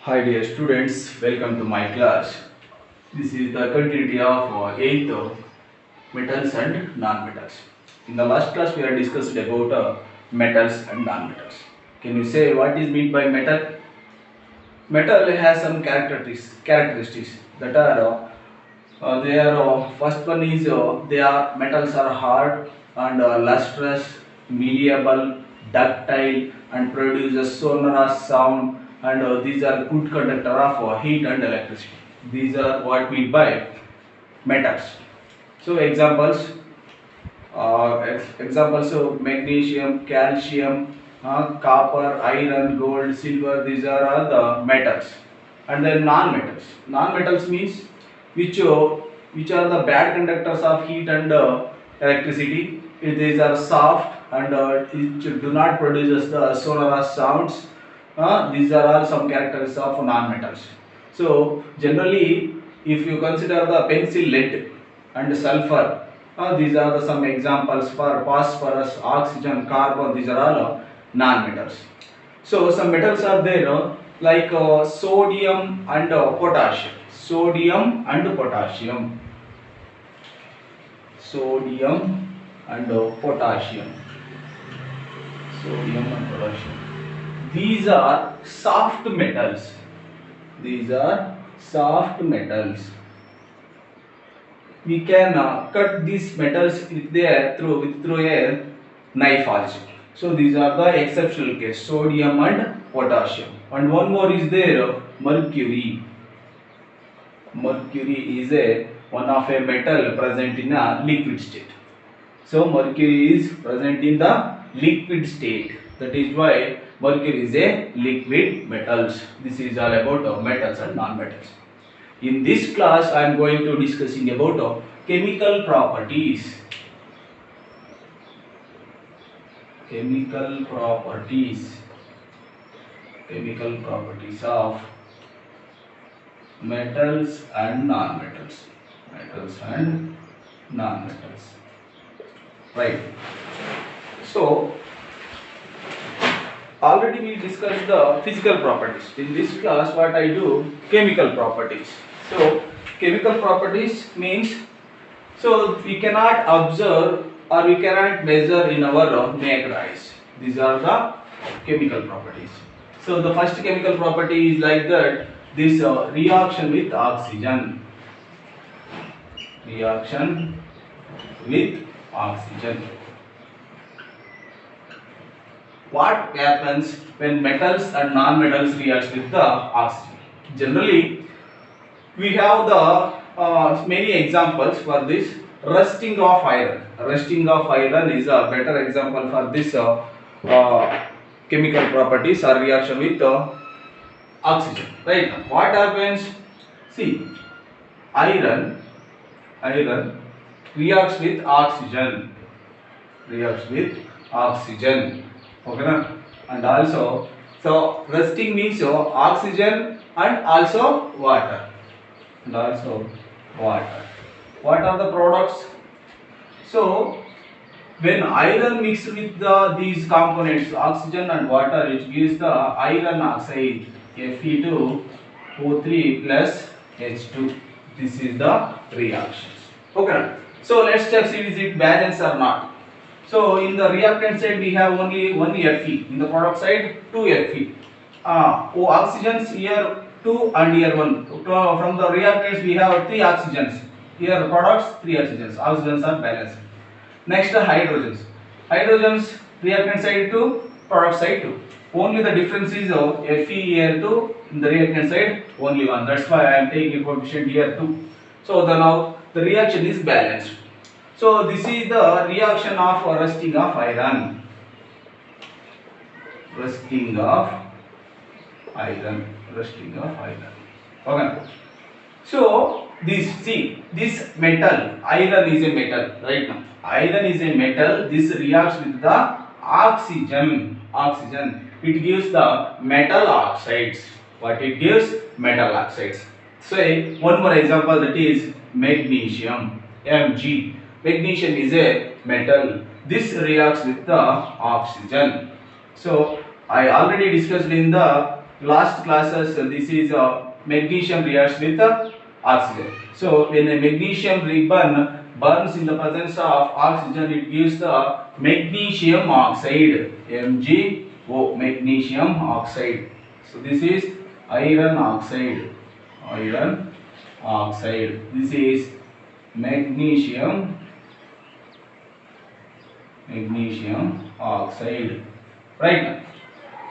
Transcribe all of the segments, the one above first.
Hi dear students, welcome to my class. This is the continuity of 8th metals and non-metals. In the last class we have discussed about metals and non-metals. Can you say what is meant by metal? Metal has some characteristics that are first one is they are metals are hard and lustrous, malleable, ductile, and produces sonorous sound. And these are good conductor of heat and electricity. These are what meant by metals. So examples of magnesium, calcium, copper, iron, gold, silver. These are all the metals. And then non-metals. Non-metals means which uh, which are the bad conductors of heat and electricity. These are soft and which do not produce the sonorous sounds. These are all some characteristics of non-metals. So generally, if you consider the pencil lead and sulfur, these are some examples for phosphorus, oxygen, carbon. These are all non-metals. So some metals are there like sodium and potassium. Sodium and potassium. Sodium and potassium. Sodium and potassium. These are soft metals. These are soft metals. We can cut these metals through a knife also. So these are the exceptional case, sodium and potassium. And one more is there, mercury. Mercury is one of a metal present in a liquid state. So mercury is present in the liquid state. That is why mercury is a liquid metals. This is all about metals and non-metals. In this class, I am going to discussing about chemical properties. Chemical properties. Chemical properties of metals and non-metals. Metals and non-metals. Right. So already we discussed the physical properties. In this class, what I do, chemical properties. So chemical properties means, so we cannot observe or we cannot measure in our naked eyes. These are the chemical properties. So the first chemical property is like that, this reaction with oxygen. Reaction with oxygen. What happens when metals and non-metals react with the oxygen? Generally, we have the many examples for this. Rusting of iron. Rusting of iron is a better example for this chemical properties or reaction with oxygen. Right? What happens? See, iron reacts with oxygen. Reacts with oxygen. Okay, na? And also, so rusting means oxygen and also water. And also water. What are the products? So when iron mixed with these components, oxygen and water, it gives the iron oxide, Fe2O3 plus H2. This is the reactions. Okay. So let's check is it balanced or not. So in the reactant side we have only one Fe. In the product side 2 Fe. Oxygens here 2 and here 1. From the reactants we have 3 oxygens. Here the products 3 oxygens. Oxygens are balanced. Next hydrogens. Hydrogens reactant side 2, product side 2. Only the difference is Fe here 2, in the reactant side only 1. That's why I am taking coefficient here 2. So now the reaction is balanced. So this is the reaction of rusting of iron. Rusting of iron. Rusting of iron. Okay. So this metal, iron is a metal, right now. Iron is a metal. This reacts with the oxygen. It gives the metal oxides. What it gives? Metal oxides. So one more example, that is magnesium, Mg. Magnesium is a metal. This reacts with the oxygen. So I already discussed in the last classes, this is magnesium reacts with oxygen. So when a magnesium ribbon burns in the presence of oxygen, it gives the magnesium oxide, MgO, magnesium oxide. So this is iron oxide, iron oxide. This is magnesium oxide, right?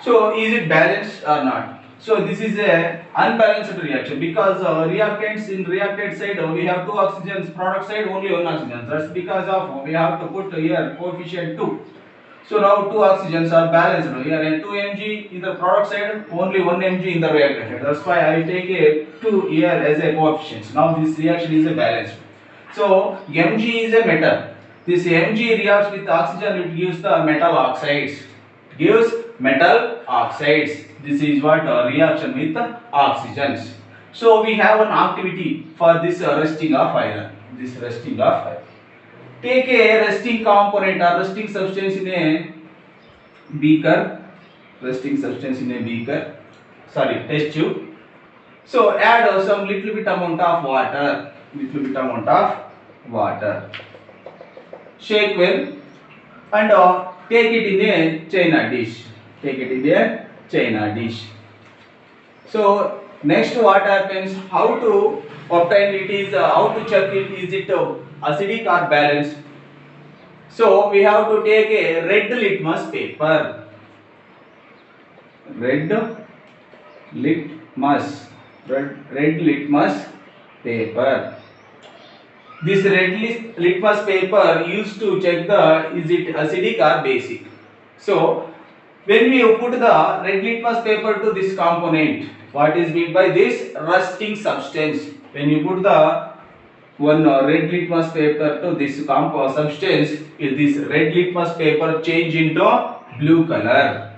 So is it balanced or not? So this is a unbalanced reaction because reactants in reactant side we have two oxygens, product side only one oxygen. That's because of we have to put here coefficient 2. So now two oxygens are balanced. Here and 2 Mg in the product side, only 1 Mg in the reactant side. That's why I take a 2 here as a coefficient. Now this reaction is a balanced. So Mg is a metal. This Mg reacts with oxygen, it gives the metal oxides. It gives metal oxides. This is what reaction with oxygens. So we have an activity for this rusting of iron. This rusting of iron. Take a resting component or resting substance in a beaker. Resting substance in a beaker. Sorry, test tube. So add some little bit amount of water. Little bit amount of water. Shake well and take it in a china dish. Take it in a china dish. So next what happens? How to obtain it is how to check it? Is it acidic or balanced? So we have to take a red litmus paper. Red litmus paper. This red litmus paper used to check the is it acidic or basic. So when we put the red litmus paper to this component, what is meant by this rusting substance? When you put the one red litmus paper to this substance, this red litmus paper change into blue color.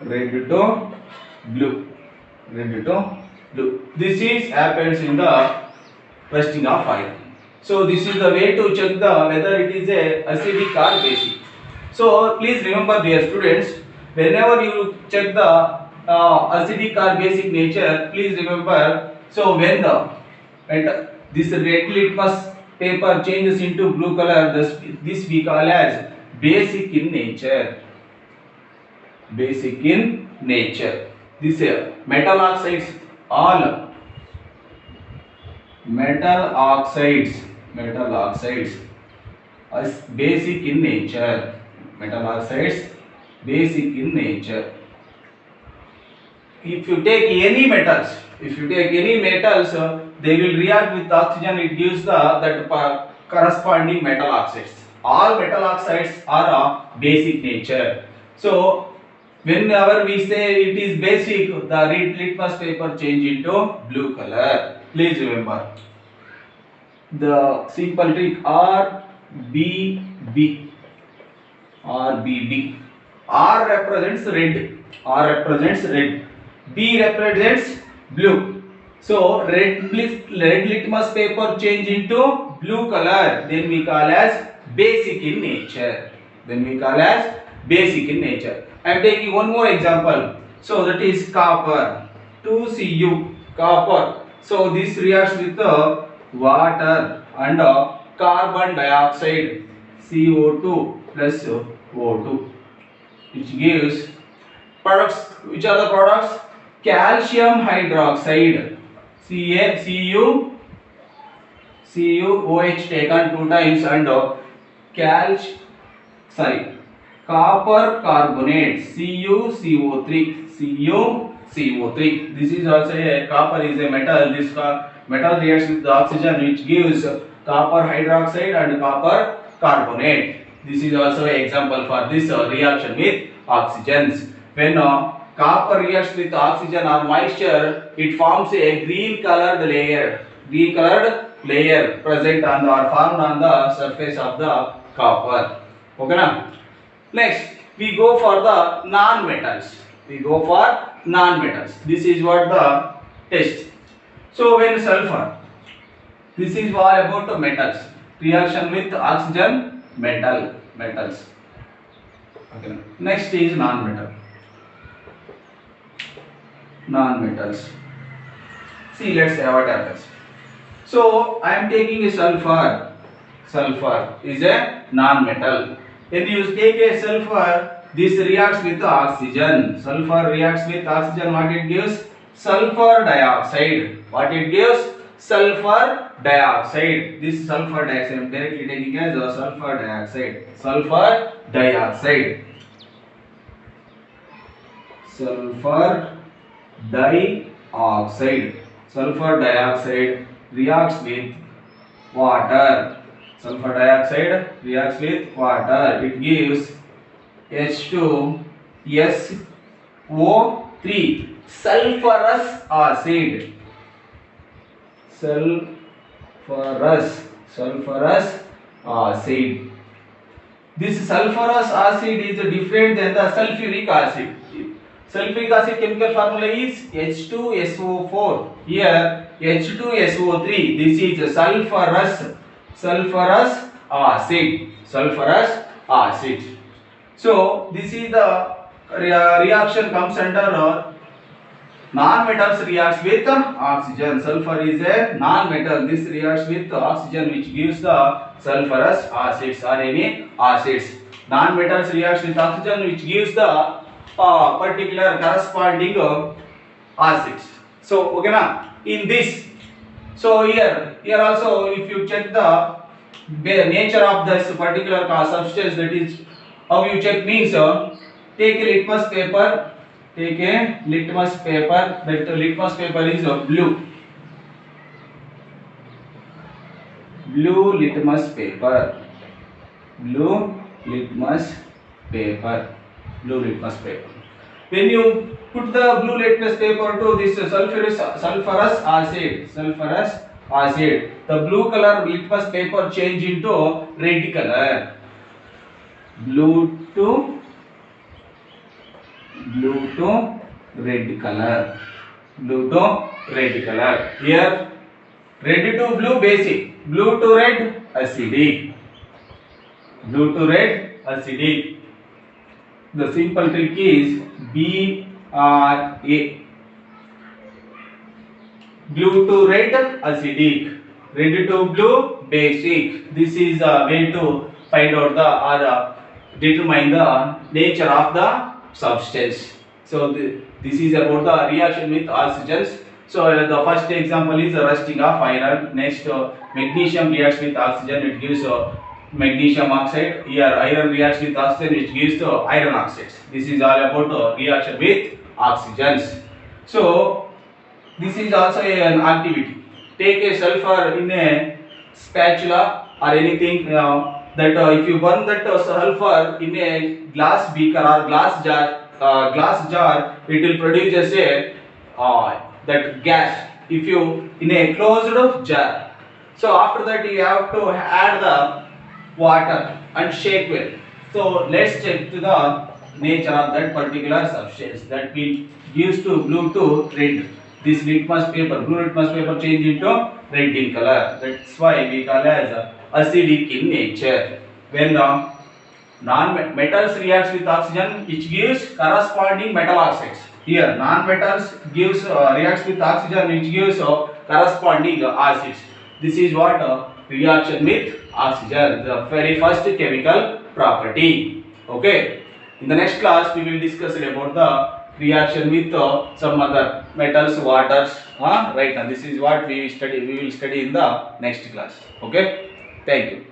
Red to blue. Red to blue. This is happens in the rusting of iron. So this is the way to check the whether it is a acidic or basic. So please remember, dear students, whenever you check the acidic or basic nature, please remember. So when this red litmus paper changes into blue color, this we call as basic in nature. Basic in nature. This metal oxides, all metal oxides as basic in nature. Metal oxides basic in nature. If you take any metals, they will react with oxygen. It gives that corresponding metal oxides. All metal oxides are basic nature. So whenever we say it is basic, the red litmus paper change into blue color. Please remember the simple trick RBB. RBB. R represents red. B represents blue. So red litmus paper change into blue color. Then we call as basic in nature. I am taking one more example. So that is copper. 2Cu, copper. So this reacts with water and carbon dioxide, CO2 plus O2, which gives products. Which are the products? Calcium hydroxide, CuOH taken 2 times and copper carbonate, CuCO3. This is also a copper is a metal. This metal reacts with the oxygen, which gives copper hydroxide and copper carbonate. This is also an example for this reaction with oxygens. When copper reacts with oxygen or moisture, it forms a green colored layer present on or formed on the surface of the copper. Okay now. Next we go for the non-metals. This is what the test. So when sulfur, this is all about the metals. Reaction with oxygen, metals. Okay. Next is non-metal. non-metals. See, let's say what happens. So I am taking a sulfur. Sulfur is a non-metal. When you take a sulfur, this reacts with oxygen. Sulfur reacts with oxygen. What it gives? Sulfur dioxide. What it gives? Sulfur dioxide. This sulfur dioxide I am directly taking as a sulfur dioxide. Sulfur dioxide. Sulfur dioxide. Sulfur dioxide reacts with water. Sulfur dioxide reacts with water. It gives H2SO3, sulfurous acid. Sulfurous acid. This sulfurous acid is different than the sulfuric acid. Sulfuric acid chemical formula is H2SO4. Here H2SO3. This is sulfurous acid. Sulfurous acid. So this is the reaction comes under non-metals reacts with oxygen. Sulfur is a non-metal. This reacts with oxygen, which gives the sulfurous acids or any acids. Non-metals reacts with oxygen, which gives the particular corresponding acids. So okay na, in this, so here also if you check the nature of this particular substance, that is how you check means take a litmus paper. Take a litmus paper. That litmus paper is blue. Blue litmus paper. Blue litmus paper. Blue litmus paper. When you put the blue litmus paper to this sulfurous acid, the blue color litmus paper change into red color. Blue to red color. Blue to red color. Here red to blue basic. Blue to red acidic. Blue to red acidic. The simple trick is BRA. Blue to red acidic. Red to blue basic. This is a way to find out the or determine the nature of the substance. So this is about the reaction with oxygens. So the first example is rusting of iron. Next magnesium reacts with oxygen, it gives magnesium oxide. Here iron reacts with oxygen, which gives the iron oxides. This is all about reaction with oxygens. So this is also an activity. Take a sulfur in a spatula or anything that if you burn that sulfur in a glass beaker or glass jar, it will produce as a that gas. If you in a closed jar, so after that you have to add the water and shake well. So let's check to the nature of that particular substance that will gives to blue to red. This litmus paper, blue litmus paper change into red in color. That's why we call as acidic in nature. When non-metals reacts with oxygen, which gives corresponding metal oxides. Here non-metals gives reacts with oxygen, which gives corresponding acids. This is what reaction with oxygen, the very first chemical property. Okay. In the next class, we will discuss about the reaction with some other metals, waters. Right now, this is what we will study in the next class. Okay. Thank you.